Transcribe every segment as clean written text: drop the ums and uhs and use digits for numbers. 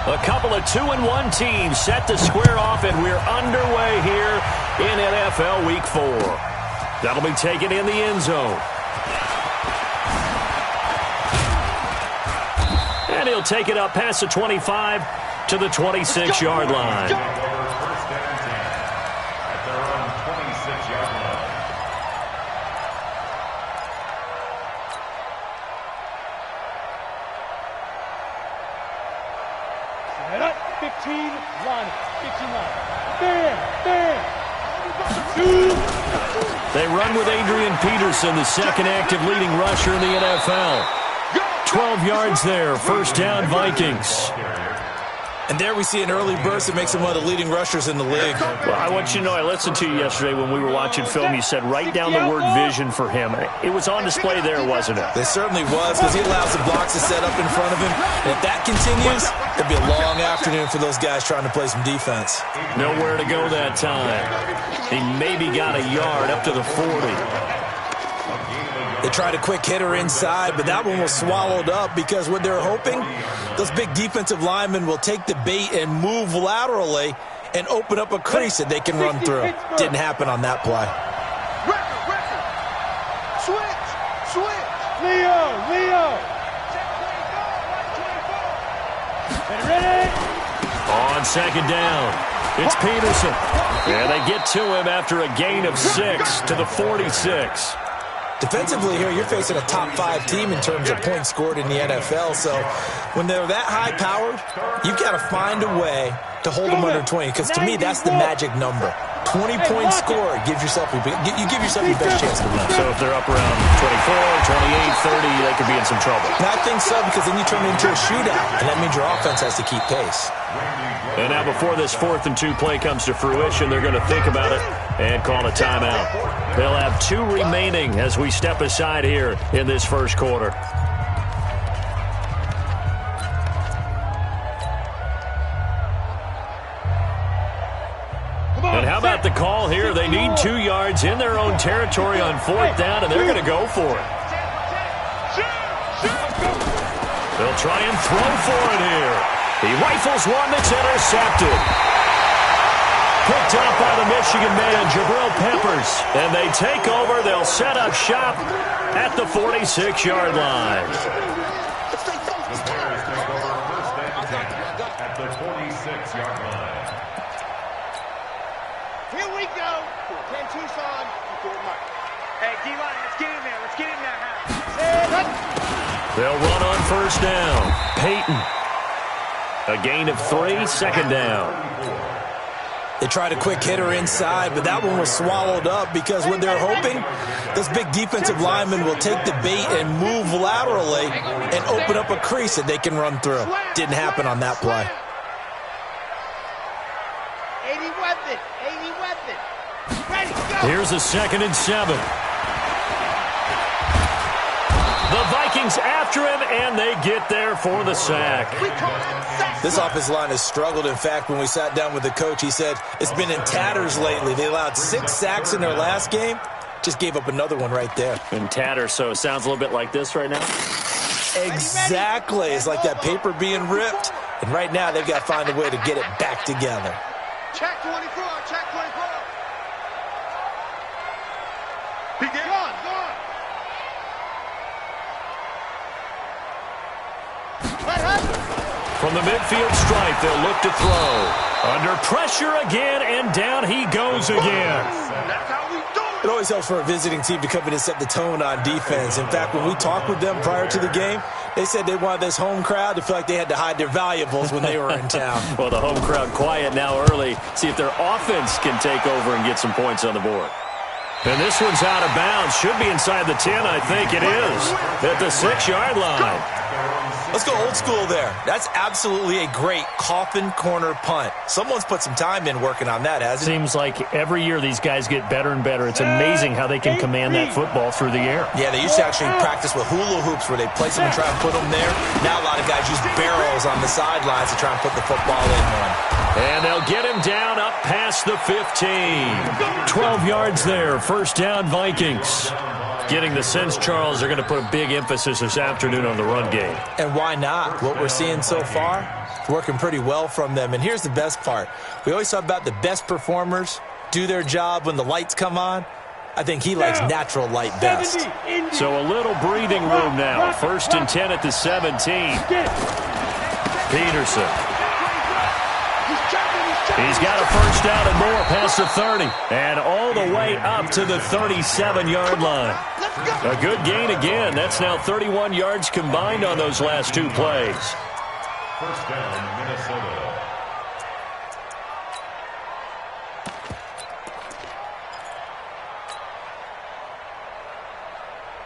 A couple of 2-1 teams set to square off, and we're underway here in NFL Week 4. That'll be taken in the end zone. And he'll take it up past the 25 to the 26-yard line. They run with Adrian Peterson, the second active leading rusher in the NFL. 12 yards there, first down Vikings. And there we see an early burst that makes him one of the leading rushers in the league. Well, I want you to know, I listened to you yesterday when we were watching film. You said write down the word vision for him. It was on display there, wasn't it? It certainly was, because he allows the blocks to set up in front of him. And if that continues, it'll be a long afternoon for those guys trying to play some defense. Nowhere to go that time. He maybe got a yard up to the 40. They tried a quick hitter inside, but that one was swallowed up because what they're hoping, those big defensive linemen will take the bait and move laterally and open up a crease that they can run through. Didn't happen on that play. Switch. Leo. Ready? On second down, it's Peterson. And they get to him after a gain of 6 to the 46. Defensively here, you're facing a top-5 team in terms of points scored in the NFL. So when they're that high-powered, you've got to find a way to hold them under 20. Because to me, that's the magic number. 20-point score gives yourself your best chance to win. So if they're up around 24, 28, 30, they could be in some trouble. And I think so, because then you turn it into a shootout, and that means your offense has to keep pace. And now before this 4th and 2 play comes to fruition, they're going to think about it and call a timeout. They'll have 2 remaining as we step aside here in this first quarter. And how about the call here? They need 2 yards in their own territory on 4th down, and they're going to go for it. They'll try and throw for it here. He rifles one that's intercepted. Picked up by the Michigan man, Jabril Peppers. And they take over. They'll set up shop at the 46-yard line. At the 46-yard line. Here we go. 10 Tucson. Hey, D-line, let's get in there. Let's get in there. They'll run on first down. Peyton. A gain of 3, second down. They tried a quick hitter inside, but that one was swallowed up because what they're hoping, those big defensive linemen will take the bait and move laterally and open up a crease that they can run through. Didn't happen on that play. 80 weapon. Ready, go. Here's a 2nd and 7. The Vikings after him, and they get there for the sack. This offensive line has struggled. In fact, when we sat down with the coach, he said it's been in tatters lately. They allowed 6 sacks in their last game. Just gave up another one right there. In tatters, so it sounds a little bit like this right now? Exactly. It's like that paper being ripped. And right now, they've got to find a way to get it back together. Check 24. Gone. From the midfield stripe, they'll look to throw. Under pressure again, and down he goes again. That's how we do it. It always helps for a visiting team to come in and set the tone on defense. In fact, when we talked with them prior to the game, they said they wanted this home crowd to feel like they had to hide their valuables when they were in town. Well, the home crowd quiet now early. See if their offense can take over and get some points on the board. And this one's out of bounds. Should be inside the 10, I think it is. At the 6-yard line. Let's go old school there. That's absolutely a great coffin corner punt. Someone's put some time in working on that, hasn't it? Seems like every year these guys get better and better. It's amazing how they can command that football through the air. Yeah, they used to actually practice with hula hoops where they place them and try and put them there. Now a lot of guys use barrels on the sidelines to try and put the football in one. And they'll get him down up past the 15. 12 yards there. First down, Vikings. Getting the sense, Charles, they're going to put a big emphasis this afternoon on the run game. And why not? What we're seeing so far, working pretty well from them. And here's the best part. We always talk about the best performers do their job when the lights come on. I think he likes natural light best. So a little breathing room now. 1st and 10 at the 17. Peterson. He's got a first down and more past the 30. And all the way up to the 37-yard line. A good gain again. That's now 31 yards combined on those last 2 plays. First down, Minnesota.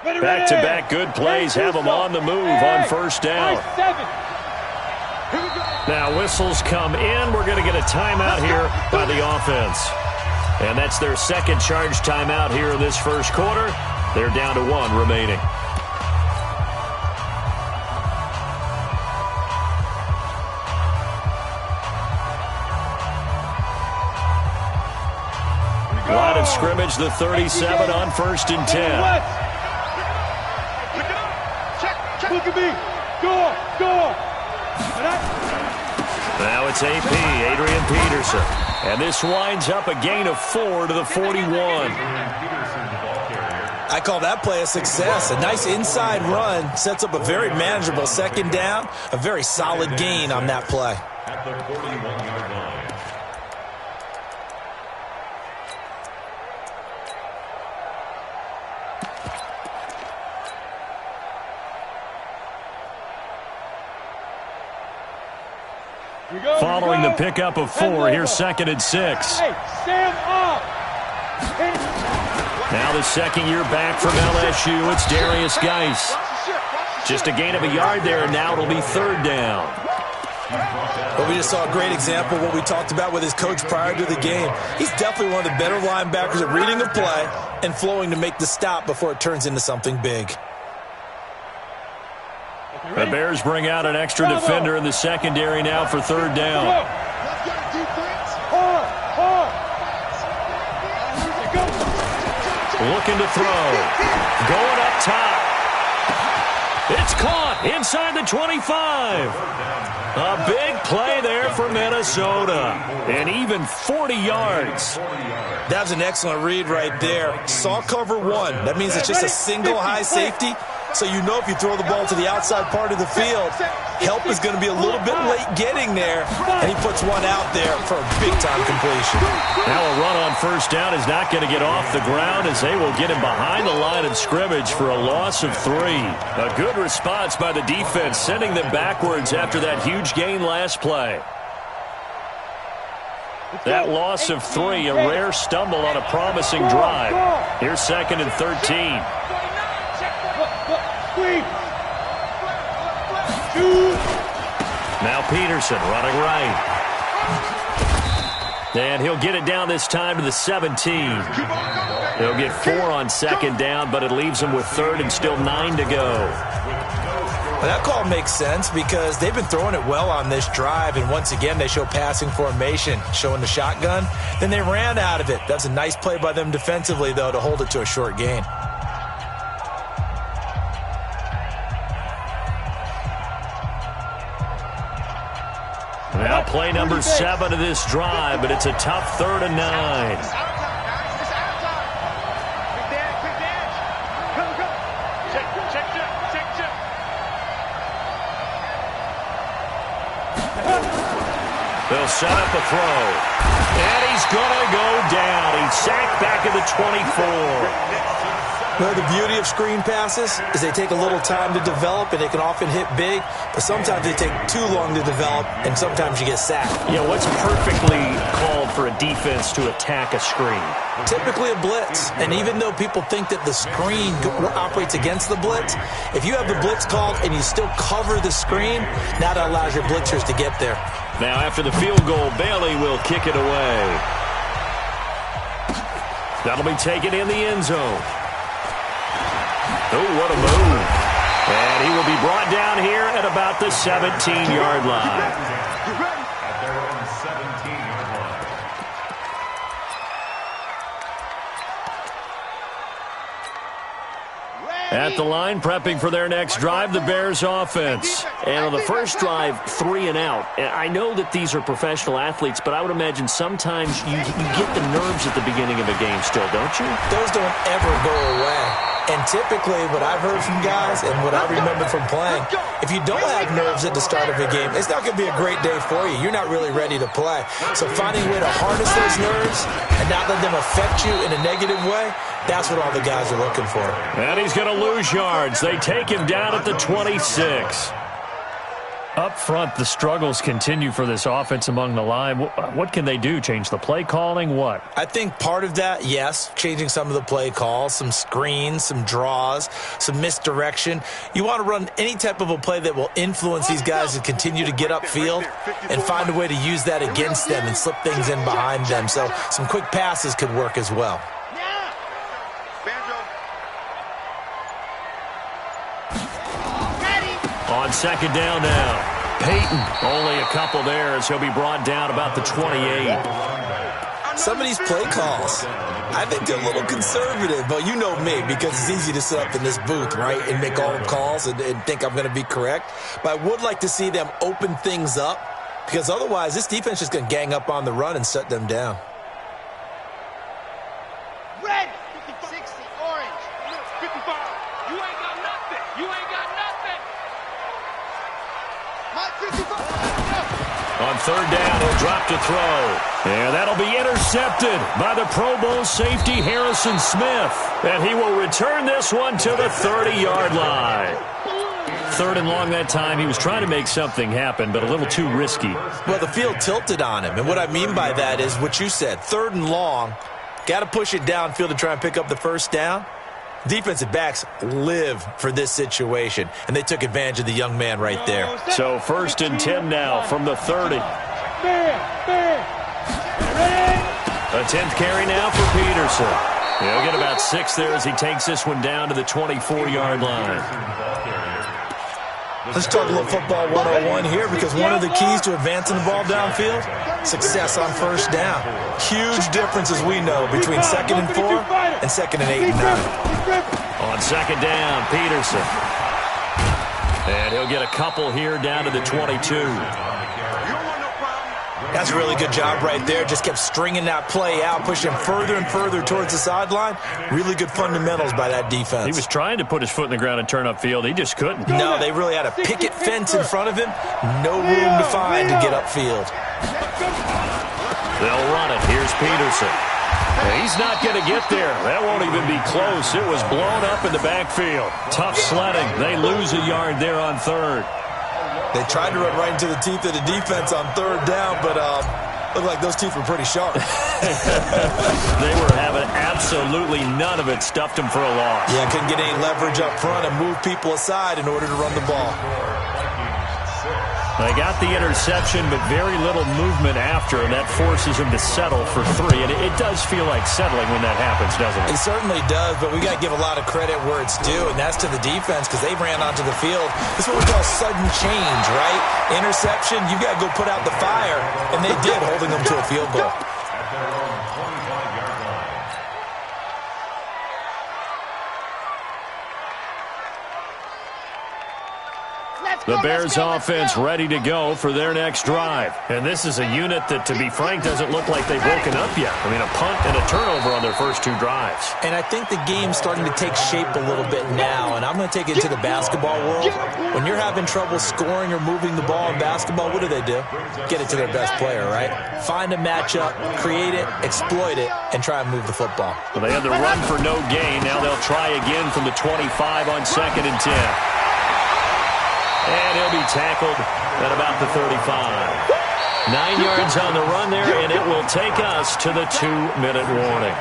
Back-to-back good plays have them on the move on first down. Now whistles come in. We're going to get a timeout here by the offense. And that's their second charge timeout here in this first quarter. They're down to 1 remaining. Line of scrimmage, the 37 on 1st and 10. Look at me. Go. Now it's AP, Adrian Peterson. And this winds up a gain of 4 to the 41. I call that play a success. A nice inside run sets up a very manageable second down. A very solid gain on that play. At the 41-yard line. Following the pickup of 4, here's 2nd and 6. Hey, stand up. Now the second year back from LSU, it's Darius Geis. Just a gain of a yard there, and now it'll be 3rd down. Well, we just saw a great example of what we talked about with his coach prior to the game. He's definitely one of the better linebackers at reading a play and flowing to make the stop before it turns into something big. The Bears bring out an extra defender in the secondary now for 3rd down. Looking to throw. Going up top. It's caught inside the 25. A big play there for Minnesota. And even 40 yards. That was an excellent read right there. Saw cover 1. That means it's just a single high safety. So you know if you throw the ball to the outside part of the field, help is going to be a little bit late getting there, and he puts one out there for a big-time completion. Now a run on first down is not going to get off the ground as they will get him behind the line of scrimmage for a loss of 3. A good response by the defense, sending them backwards after that huge gain last play. That loss of 3, a rare stumble on a promising drive. Here's 2nd and 13. Now Peterson running right. And he'll get it down this time to the 17. He'll get 4 on 2nd down, but it leaves him with 3rd and still 9 to go. Well, that call makes sense because they've been throwing it well on this drive, and once again they show passing formation, showing the shotgun. Then they ran out of it. That's a nice play by them defensively, though, to hold it to a short gain. Now play number 7 of this drive, but it's a tough 3rd and 9. They'll set up the throw. And he's going to go down. He's sacked back at the 24. Well, the beauty of screen passes is they take a little time to develop, and they can often hit big, but sometimes they take too long to develop, and sometimes you get sacked. Yeah, what's perfectly called for a defense to attack a screen? Typically a blitz, and even though people think that the screen operates against the blitz, if you have the blitz called and you still cover the screen, now that allows your blitzers to get there. Now after the field goal, Bailey will kick it away. That'll be taken in the end zone. Oh, what a move. And he will be brought down here at about the 17-yard line. At their own 17-yard line. At the line, prepping for their next drive, the Bears offense. And on the first drive, 3 and out. I know that these are professional athletes, but I would imagine sometimes you get the nerves at the beginning of a game still, don't you? Those don't ever go away. And typically, what I've heard from guys and what I remember from playing, if you don't have nerves at the start of a game, it's not going to be a great day for you. You're not really ready to play. So finding a way to harness those nerves and not let them affect you in a negative way, that's what all the guys are looking for. And he's going to lose yards. They take him down at the 26. Up front, the struggles continue for this offense among the line. What can they do? Change the play calling? What? I think part of that, yes, changing some of the play calls, some screens, some draws, some misdirection. You want to run any type of a play that will influence these guys to continue to get upfield and find a way to use that against them and slip things in behind them. So some quick passes could work as well. On second down now, Peyton, only a couple there as he'll be brought down about the 28. Some of these play calls, I think they're a little conservative, but you know me, because it's easy to sit up in this booth, right, and make all the calls and think I'm going to be correct. But I would like to see them open things up, because otherwise this defense is just going to gang up on the run and shut them down. Red, 60, orange, 55. You ain't got nothing. You ain't got nothing. On third down, he'll drop to throw. And that'll be intercepted by the Pro Bowl safety Harrison Smith. And he will return this one to the 30-yard line. Third and long that time. He was trying to make something happen, but a little too risky. Well, the field tilted on him. And what I mean by that is what you said. Third and long. Got to push it downfield to try and pick up the first down. Defensive backs live for this situation, and they took advantage of the young man right there. So 1st and 10 now from the 30. A 10th carry now for Peterson. He'll get about 6 there as he takes this one down to the 24-yard line. Let's talk a little football 101 here, because one of the keys to advancing the ball downfield, success on first down. Huge difference, as we know, between 2nd and 4 and 2nd and 8 and 9. On second down, Peterson. And he'll get a couple here down to the 22. That's a really good job right there. Just kept stringing that play out, pushing further and further towards the sideline. Really good fundamentals by that defense. He was trying to put his foot in the ground and turn upfield. He just couldn't. No, they really had a picket fence in front of him. No room to find to get upfield. They'll run it. Here's Peterson. He's not going to get there. That won't even be close. It was blown up in the backfield. Tough sledding. They lose a yard there on third. They tried to run right into the teeth of the defense on third down, but looked like those teeth were pretty sharp. They were having absolutely none of it. Stuffed them for a loss. Yeah, couldn't get any leverage up front and move people aside in order to run the ball. They got the interception, but very little movement after, and that forces him to settle for 3. And it does feel like settling when that happens, doesn't it? It certainly does, but we got to give a lot of credit where it's due, and that's to the defense, because they ran onto the field. This is what we call sudden change, right? Interception, you got to go put out the fire, and they did, holding them to a field goal. The Bears offense ready to go for their next drive. And this is a unit that, to be frank, doesn't look like they've woken up yet. I mean, a punt and a turnover on their first 2 drives. And I think the game's starting to take shape a little bit now, and I'm going to take it to the basketball world. When you're having trouble scoring or moving the ball in basketball, what do? Get it to their best player, right? Find a matchup, create it, exploit it, and try and move the football. Well, they had the run for no gain. Now they'll try again from the 25 on 2nd and 10. And he'll be tackled at about the 35. 9 yards on the run there, and it will take us to the 2-minute warning.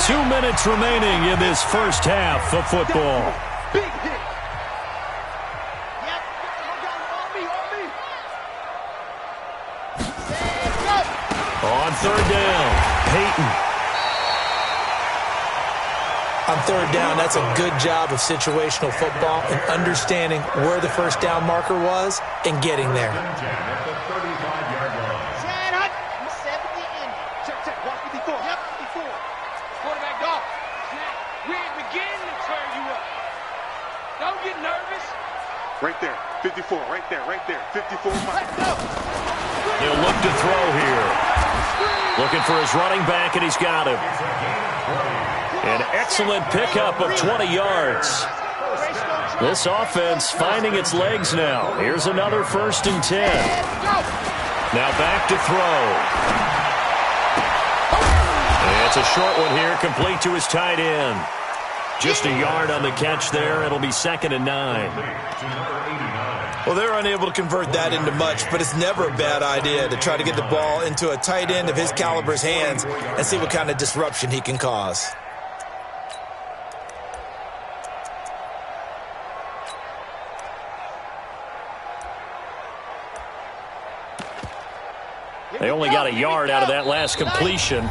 2 minutes remaining in this first half of football. Big hit. Yep. On third down, Peyton. On third down, that's a good job of situational football and understanding where the first down marker was and getting there. Quarterback dog. We ain't beginning to turn you up. 54, right there, 54 miles. He'll look to throw here. Looking for his running back, and he's got him. An excellent pickup of 20 yards. This offense finding its legs now. Here's another 1st and 10. Now back to throw. And it's a short one here, complete to his tight end. Just a yard on the catch there. It'll be 2nd and 9. Well, they're unable to convert that into much, but it's never a bad idea to try to get the ball into a tight end of his caliber's hands and see what kind of disruption he can cause. They only got a yard out of that last completion,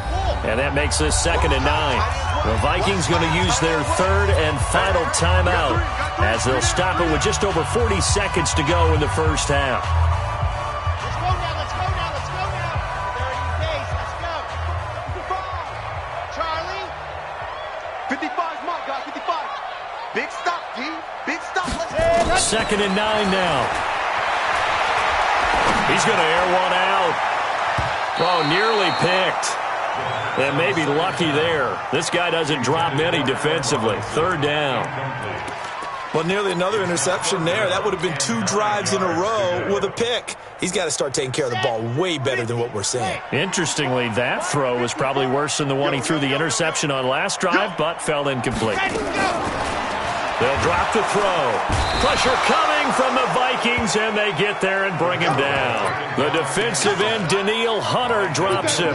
and that makes this 2nd and 9. The Vikings going to use their 3rd and final timeout as they'll stop it with just over 40 seconds to go in the first half. Let's go now. 30 days, let's go. 55. Charlie. 55's my guy, 55. Big stop, D. Big stop. Let's go. 2nd and 9 now. He's going to air one out. Oh, nearly picked. And maybe lucky there. This guy doesn't drop many defensively. 3rd down. Well, nearly another interception there. That would have been 2 drives in a row with a pick. He's got to start taking care of the ball way better than what we're seeing. Interestingly, that throw was probably worse than the one he threw the interception on last drive, but fell incomplete. They'll drop the throw. Pressure coming from the Vikings, and they get there and bring him down. The defensive end, Danielle Hunter, drops him.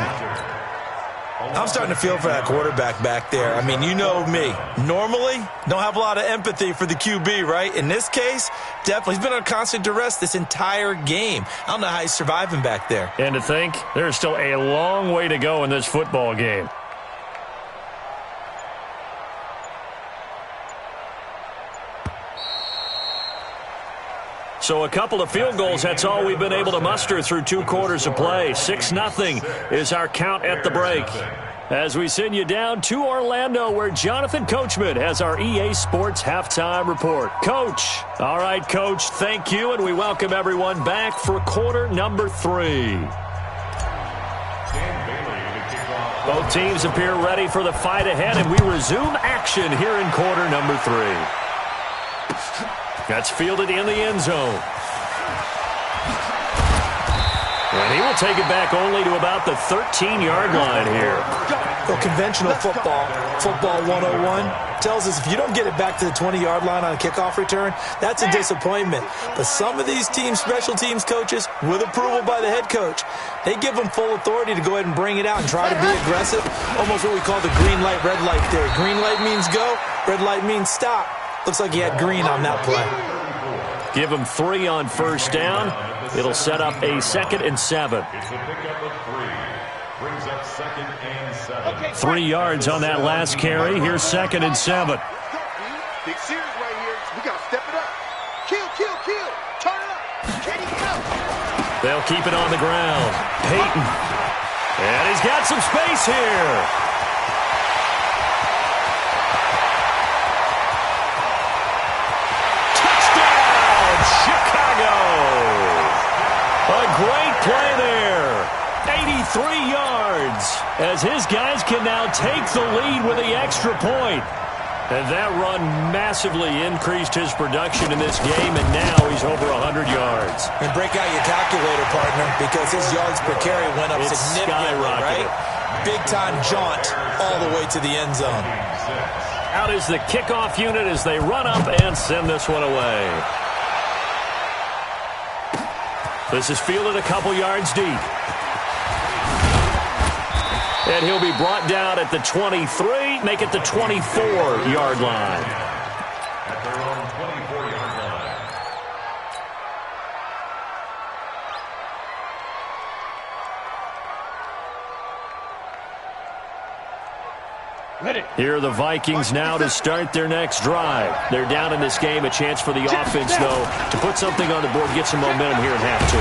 I'm starting to feel for that quarterback back there. I mean, you know me. Normally, don't have a lot of empathy for the QB, right? In this case, definitely. He's been on constant duress this entire game. I don't know how he's surviving back there. And to think, there's still a long way to go in this football game. So a couple of field goals, that's all we've been able to muster through 2 quarters of play. 6-0 is our count at the break. As we send you down to Orlando, where Jonathan Coachman has our EA Sports Halftime Report. Coach. All right, Coach, thank you, and we welcome everyone back for quarter number 3. Both teams appear ready for the fight ahead, and we resume action here in quarter number 3. That's fielded in the end zone. And he will take it back only to about the 13-yard line here. Well, conventional football 101, tells us if you don't get it back to the 20-yard line on a kickoff return, that's a disappointment. But some of these teams, special teams coaches, with approval by the head coach, they give them full authority to go ahead and bring it out and try to be aggressive, almost what we call the green light, red light theory. Green light means go, red light means stop. Looks like he had green on that play. Give him 3 on 1st down. It'll set up a 2nd and 7. It's a pickup of 3. Brings up 2nd and 7. 3 yards on that last carry. Here's 2nd and 7. Big series right here. We got to step it up. Kill. Turn it up. Can he go? They'll keep it on the ground. Peyton. And he's got some space here. A great play there. 83 yards as his guys can now take the lead with the extra point. And that run massively increased his production in this game, and now he's over 100 yards. And break out your calculator, partner, because his yards per carry went up significantly, right? Big-time jaunt all the way to the end zone. Out is the kickoff unit as they run up and send this one away. This is fielded a couple yards deep. And he'll be brought down at the 23, make it the 24-yard line. At their own 24-yard line. Here are the Vikings now to start their next drive. They're down in this game. A chance for the offense, though, to put something on the board, get some momentum here in half 2.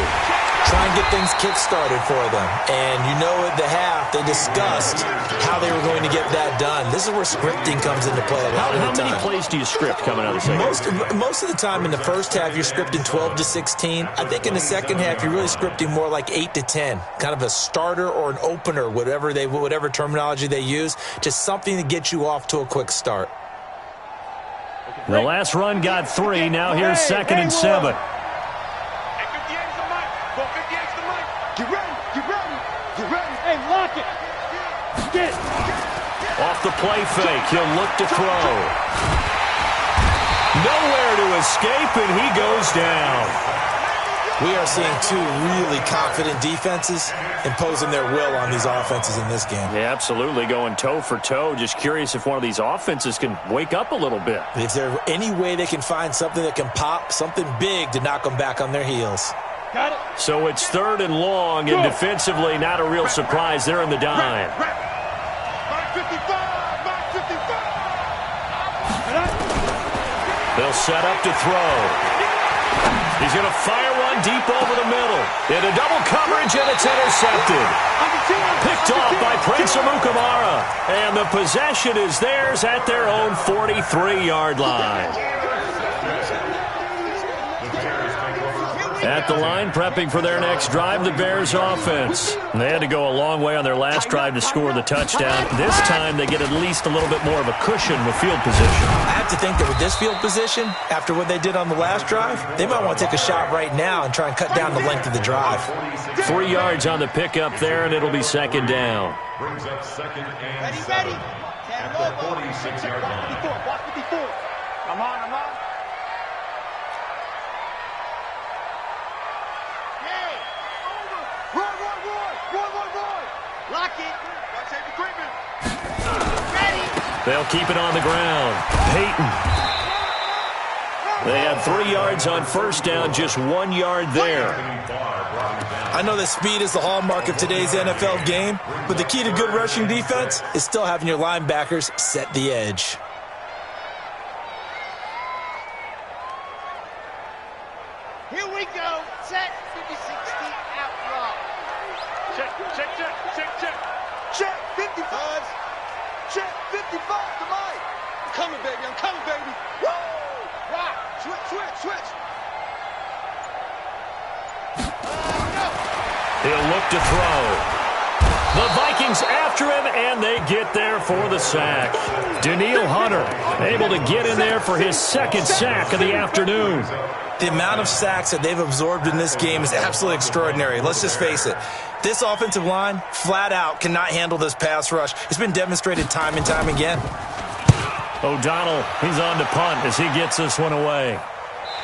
try and get things kick-started for them. And you know at the half, they discussed how they were going to get that done. This is where scripting comes into play a lot of the time. How many plays do you script coming out of the second? Most of the time in the first half, you're scripting 12 to 16. I think in the second half, you're really scripting more like 8 to 10. Kind of a starter or an opener, whatever terminology they use. Just something to get you off to a quick start. The last run got 3. Now here's 2nd and 7. Get ready, get ready, get ready. Hey, lock it. Get. Off the play fake, he'll look to throw. Nowhere to escape, and he goes down. We are seeing two really confident defenses imposing their will on these offenses in this game. Yeah, absolutely, going toe for toe. Just curious if one of these offenses can wake up a little bit. Is there any way they can find something that can pop, something big to knock them back on their heels? Got it. So it's 3rd and long, and defensively not a real surprise. They're in the dime. Mark 55, Mark 55. They'll set up to throw. He's going to fire one deep over the middle. Into double coverage, and it's intercepted. Picked off by Prince Amukamara. And the possession is theirs at their own 43-yard line. At the line, prepping for their next drive, the Bears offense. They had to go a long way on their last drive to score the touchdown. This time, they get at least a little bit more of a cushion with field position. I have to think that with this field position, after what they did on the last drive, they might want to take a shot right now and try and cut down the length of the drive. 3 yards on the pickup there, and it'll be 2nd down. Brings up 2nd and 7. Ready. At the 46-yard line. Watch 54. I'm on. Roy. Lock it. Got to take equipment. Ready. They'll keep it on the ground. Peyton. They had 3 yards on 1st down, just 1 yard there. I know that speed is the hallmark of today's NFL game, but the key to good rushing defense is still having your linebackers set the edge. Here we go. Set 50-60 out low. Check. Check 55. Check 55 to Mike. I'm coming, baby. Woo! Rock. Switch. He'll look to throw. The Vikings after him, and they get there for the sack. Danielle Hunter able to get in there for his 2nd sack of the afternoon. The amount of sacks that they've absorbed in this game is absolutely extraordinary. Let's just face it. This offensive line, flat out, cannot handle this pass rush. It's been demonstrated time and time again. O'Donnell, he's on to punt as he gets this one away.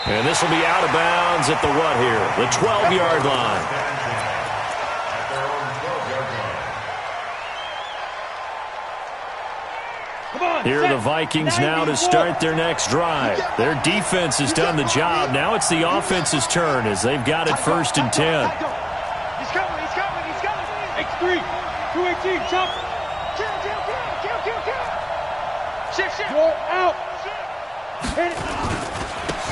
And this will be out of bounds at the what here? The 12-yard line. Here are the Vikings now to start their next drive. Their defense has done the job. Now it's the offense's turn as they've got it 1st and 10. He's coming. X3. 218. Jump. Kill. Shift. You're out. Hit it.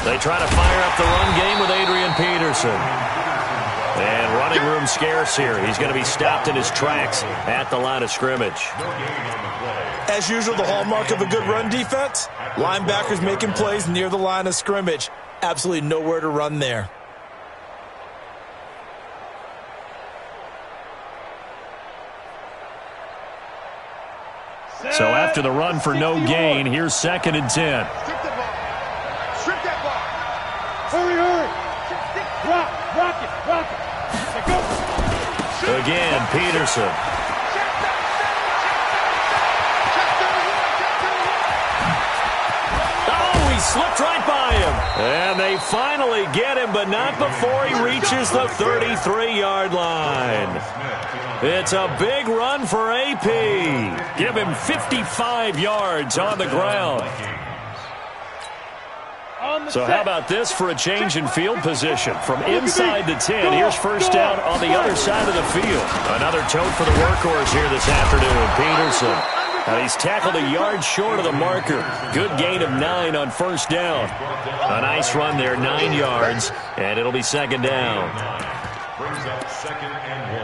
They try to fire up the run game with Adrian Peterson. And running room scarce here. He's going to be stopped in his tracks at the line of scrimmage. As usual, the hallmark of a good run defense, linebackers making plays near the line of scrimmage. Absolutely nowhere to run there. So after the run for no gain, here's 2nd and 10. Strip that ball. Hurry. Rock it. Let's go. Again, Peterson. He slipped right by him. And they finally get him, but not before he reaches the 33-yard line. It's a big run for AP. Give him 55 yards on the ground. So how about this for a change in field position? From inside the 10, here's 1st down on the other side of the field. Another tote for the workhorse here this afternoon, Peterson. Now he's tackled a yard short of the marker. Good gain of 9 on 1st down. A nice run there, 9 yards, and it'll be 2nd down. brings up 2nd and 1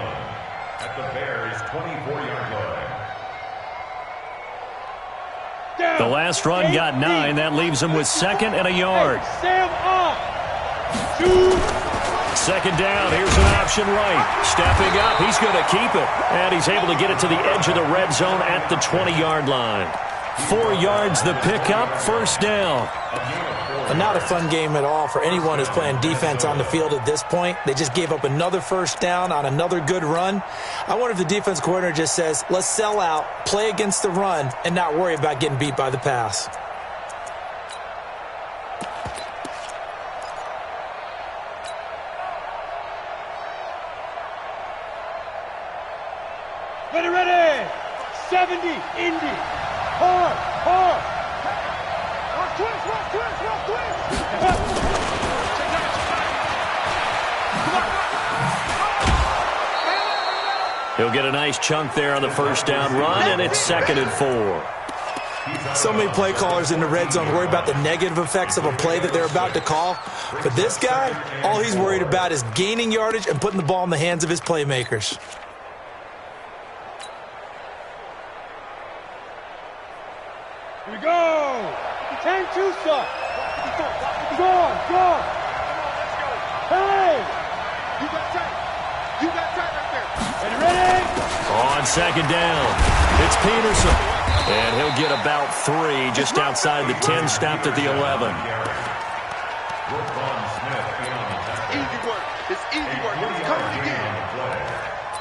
at the Bears' 24-yard line. The last run got 9. That leaves him with 2nd and a yard. Sam off. 2nd down. Here's an option right. Stepping up. He's going to keep it. And he's able to get it to the edge of the red zone at the 20-yard line. 4 yards the pickup. 1st down. And not a fun game at all for anyone who's playing defense on the field at this point. They just gave up another 1st down on another good run. I wonder if the defense coordinator just says, let's sell out, play against the run, and not worry about getting beat by the pass. Ready. 70, Indy. Hard. Watch twist. He'll get a nice chunk there on the 1st down run, and it's 2nd and 4. So many play callers in the red zone worry about the negative effects of a play that they're about to call. But this guy, all he's worried about is gaining yardage and putting the ball in the hands of his playmakers. Here we go. 10-2, son. Go. Hey. You got tight right there. Ready? On 2nd down, it's Peterson. And he'll get about 3 just outside the 10, stopped at the 11. Easy work. It's easy work. It's coming again.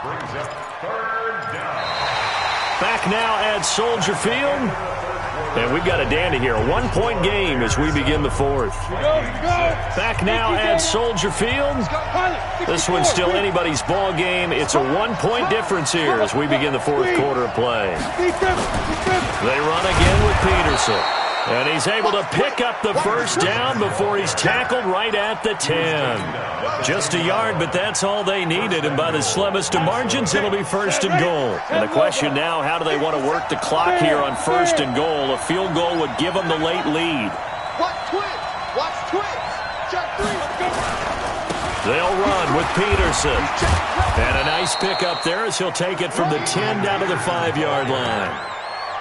Brings up 3rd down. Back now at Soldier Field. And we've got a dandy here. A 1-point game as we begin the 4th. Back now at Soldier Field. This one's still anybody's ball game. It's a 1-point difference here as we begin the 4th quarter of play. They run again with Peterson. And he's able to pick up the 1st down before he's tackled right at the 10. Just a yard, but that's all they needed. And by the slimmest of margins, it'll be 1st and goal. And the question now, how do they want to work the clock here on 1st and goal? A field goal would give them the late lead. Watch twins. Check 3. They'll run with Peterson. And a nice pick up there as he'll take it from the 10 down to the 5-yard line.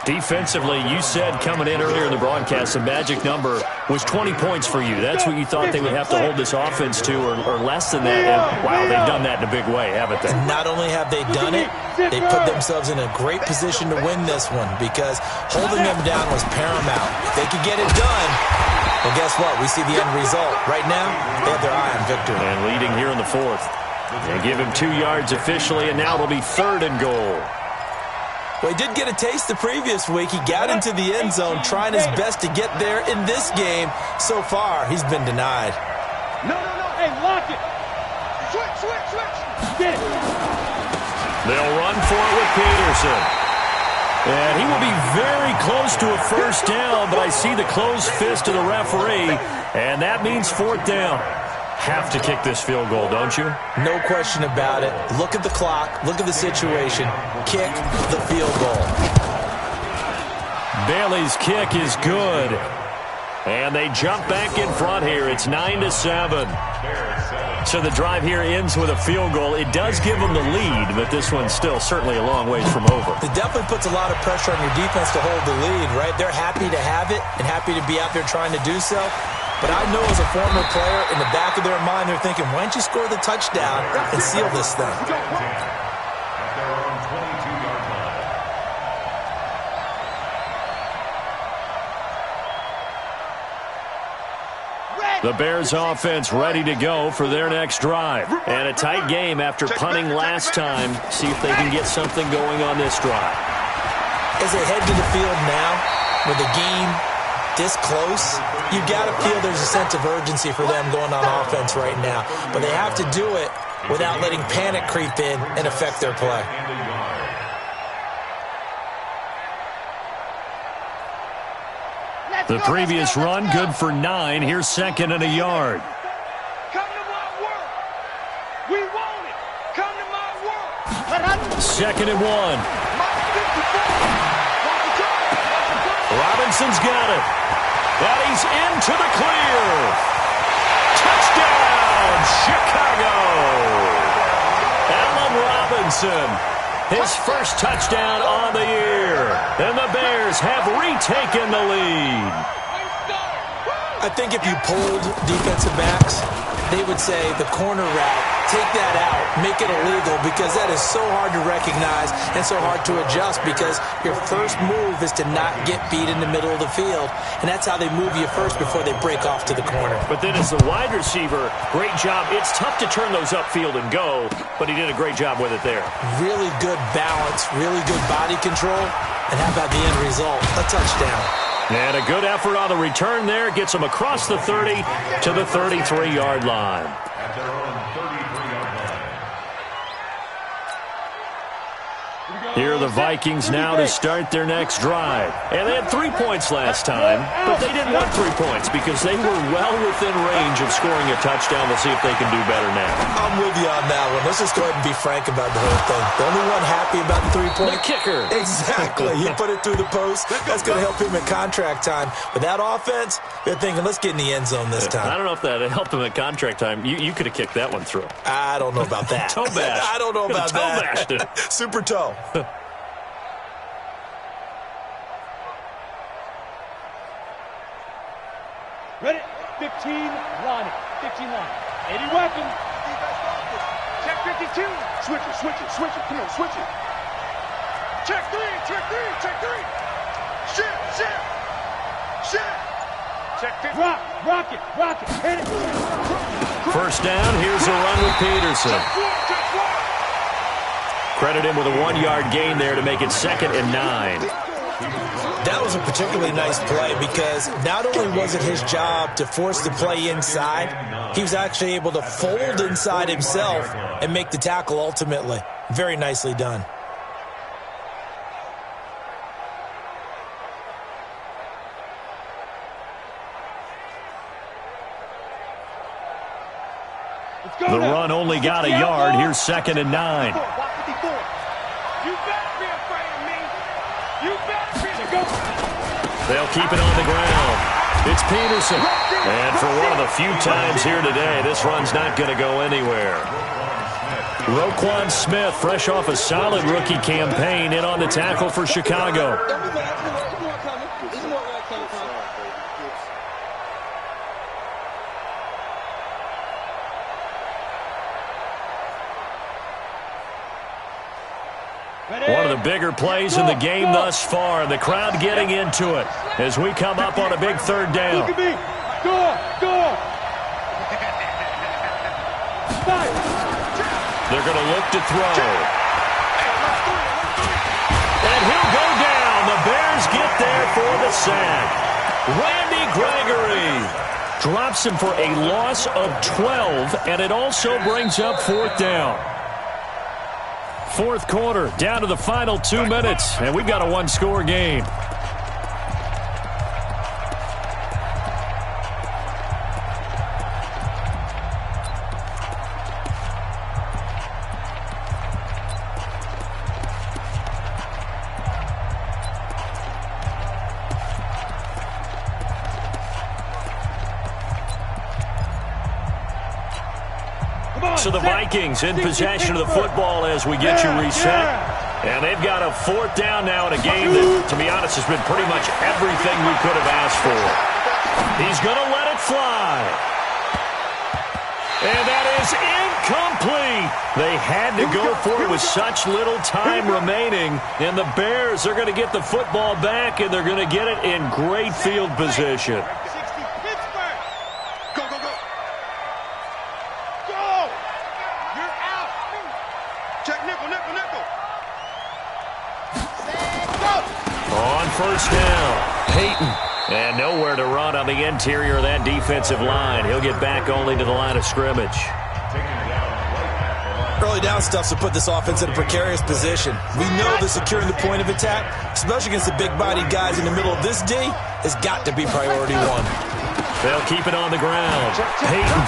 Defensively, you said coming in earlier in the broadcast, the magic number was 20 points for you. That's what you thought they would have to hold this offense to, or less than that. And, wow, they've done that in a big way, haven't they? Not only have they done it, they put themselves in a great position to win this one because holding them down was paramount. If they could get it done, well, guess what? We see the end result. Right now, they have their eye on victory. And leading here in the 4th. They give him 2 yards officially, and now it'll be 3rd and goal. Well, he did get a taste the previous week. He got into the end zone, trying his best to get there in this game. So far, he's been denied. No. Hey, lock it. Switch. Get it. They'll run for it with Peterson. And he will be very close to a 1st down, but I see the closed fist of the referee, and that means 4th down. Have to kick this field goal, don't you? No question about it. Look at the clock. Look at the situation. Kick the field goal. Bailey's kick is good. And they jump back in front here. It's 9-7. So the drive here ends with a field goal. It does give them the lead, but this one's still certainly a long ways from over. It definitely puts a lot of pressure on your defense to hold the lead, right? They're happy to have it and happy to be out there trying to do so. But I know as a former player, in the back of their mind, they're thinking, why don't you score the touchdown and seal this thing? The Bears offense ready to go for their next drive. And a tight game after punting last time. See if they can get something going on this drive. As they head to the field now, with the game this close, you got to feel there's a sense of urgency for them going on offense right now. But they have to do it without letting panic creep in and affect their play. The previous run, good for 9. Here's 2nd and a yard. Come to my work. We want it. Come to my work. 2nd and 1. Robinson's got it. And he's into the clear. Touchdown, Chicago. Peterson. His first touchdown on the year. And the Bears have retaken the lead. I think if you polled defensive backs, they would say the corner route, take that out, make it illegal, because that is so hard to recognize and so hard to adjust, because your first move is to not get beat in the middle of the field, and that's how they move you first before they break off to the corner. But then as the wide receiver, great job. It's tough to turn those upfield and go, but he did a great job with it there. Really good balance, really good body control, and how about the end result? A touchdown. And a good effort on the return there. Gets them across the 30 to the 33-yard line. At their own 33-yard line. Here are the Vikings now to start their next drive. And they had 3 points last time, but they didn't want 3 points because they were well within range of scoring a touchdown. We'll see if they can do better now. I'm with you on that one. Let's just go ahead and be frank about the whole thing. The only one happy about the 3-point? The kicker. Exactly. He put it through the post. That's going to help him in contract time. With that offense, they're thinking, let's get in the end zone this time. I don't know if that helped him in contract time. You could have kicked that one through. I don't know about that. Toe bash. I don't know about toe that. bashed it. Super toe. Ready? 15 line. 15 line. 80 weapons. Check 52. Switch it, switch it, switch it. Come on, switch it. Check 3, check 3, check 3. Shift, shift, shift. Check 50. Rock it, rock it. Hit it. First down, here's a run with Peterson. Check 4. Credit him with a 1-yard gain there to make it 2nd and 9. That was a particularly nice play because not only was it his job to force the play inside, he was actually able to fold inside himself and make the tackle ultimately. Very nicely done. The run only got a yard. Here's 2nd and 9. You better be afraid of me. You better be. Go. They'll keep it on the ground. It's Peterson. And for one of the few times here today, this run's not going to go anywhere. Roquan Smith, fresh off a solid rookie campaign, in on the tackle for Chicago. One of the bigger plays in the game thus far. The crowd getting into it as we come up on a big 3rd down. Look at me. Go. They're going to look to throw. And he'll go down. The Bears get there for the sack. Randy Gregory drops him for a loss of 12, and it also brings up 4th down. 4th quarter, down to the final 2 minutes, and we've got a 1-score game. So the Vikings in possession of the football as we get you reset. And they've got a 4th down now in a game that, to be honest, has been pretty much everything we could have asked for. He's going to let it fly. And that is incomplete. They had to go for it with such little time remaining. And the Bears are going to get the football back, and they're going to get it in great field position. First down, Peyton. And nowhere to run on the interior of that defensive line. He'll get back only to the line of scrimmage. Early down stuff to put this offense in a precarious position. We know that securing the point of attack, especially against the big-bodied guys in the middle of this D, has got to be priority 1. They'll keep it on the ground. Peyton.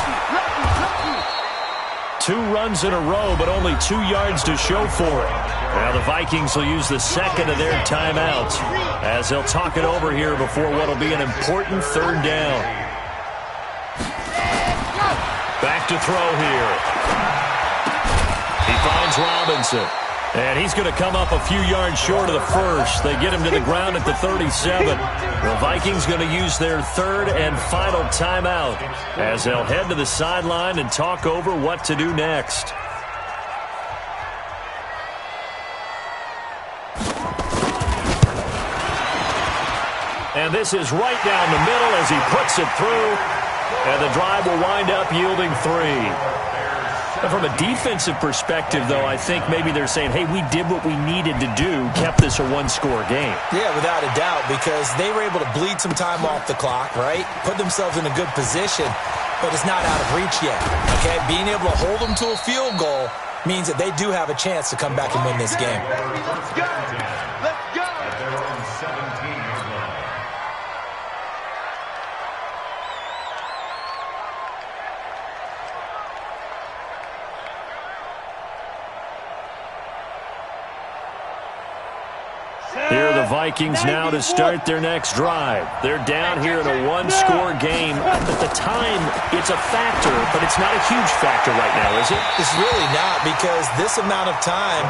2 runs in a row, but only 2 yards to show for it. Now the Vikings will use the 2nd of their timeouts as they'll talk it over here before what will be an important 3rd down. Back to throw here. He finds Robinson. And he's going to come up a few yards short of the first. They get him to the ground at the 37. The Vikings going to use their third and final timeout as they'll head to the sideline and talk over what to do next. And this is right down the middle as he puts it through. And the drive will wind up yielding 3. From a defensive perspective, though, I think maybe they're saying, hey, we did what we needed to do, kept this a one-score game. Yeah, without a doubt, because they were able to bleed some time off the clock, right? Put themselves in a good position, but it's not out of reach yet, okay? Being able to hold them to a field goal means that they do have a chance to come back and win this game. Let's go. Let's go. At their own 17-yard line. Here are the Vikings now to start their next drive. They're down here in a one-score game. At the time, it's a factor, but it's not a huge factor right now, is it? It's really not, because this amount of time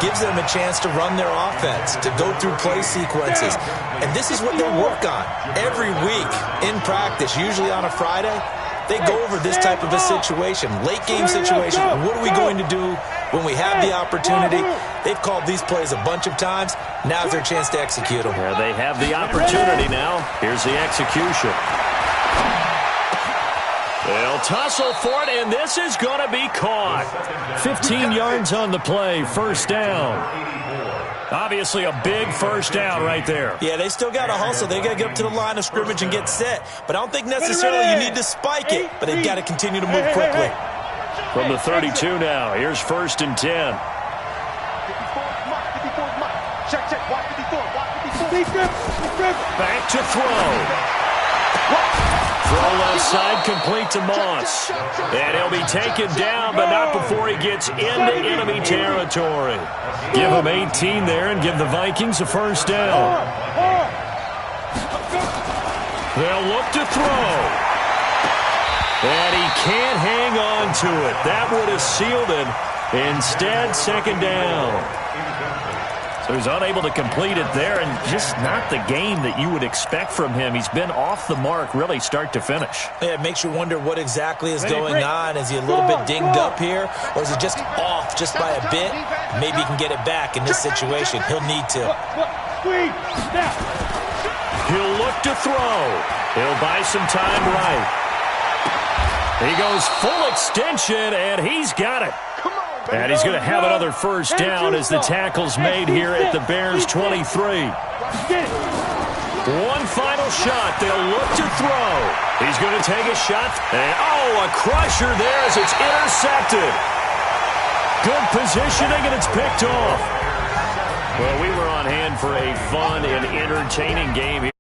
gives them a chance to run their offense, to go through play sequences. And this is what they work on every week in practice, usually on a Friday. They go over this type of a situation, late-game situation. What are we going to do when we have the opportunity? They've called these plays a bunch of times. Now's their chance to execute them. Yeah, they have the opportunity now. Here's the execution. They'll tussle for it, and this is going to be caught. 15 yards on the play, first down. Obviously a big first down right there. Yeah, they still got to hustle. They got to get up to the line of scrimmage and get set. But I don't think necessarily you need to spike it, but they've got to continue to move quickly. From the 32 now, here's first and 10. 54 mark. Check, watch 54, watch 54. Back to throw. Throw left side, complete to Moss. And he'll be taken down, but not before he gets into enemy territory. Give him 18 there and give the Vikings a first down. They'll look to throw. And he can't hang on to it. That would have sealed it. Instead, second down. So he's unable to complete it there, and just not the game that you would expect from him. He's been off the mark, really, start to finish. Yeah, it makes you wonder what exactly is going on. Is he a little bit dinged up here, or is he just off just by a bit? Maybe he can get it back in this situation. He'll need to. He'll look to throw. He'll buy some time right. He goes full extension, and he's got it. And he's going to have another first down as the tackle's made here at the Bears' 23. One final shot. They'll look to throw. He's going to take a shot. And, a crusher there as it's intercepted. Good positioning, and it's picked off. Well, we were on hand for a fun and entertaining game here.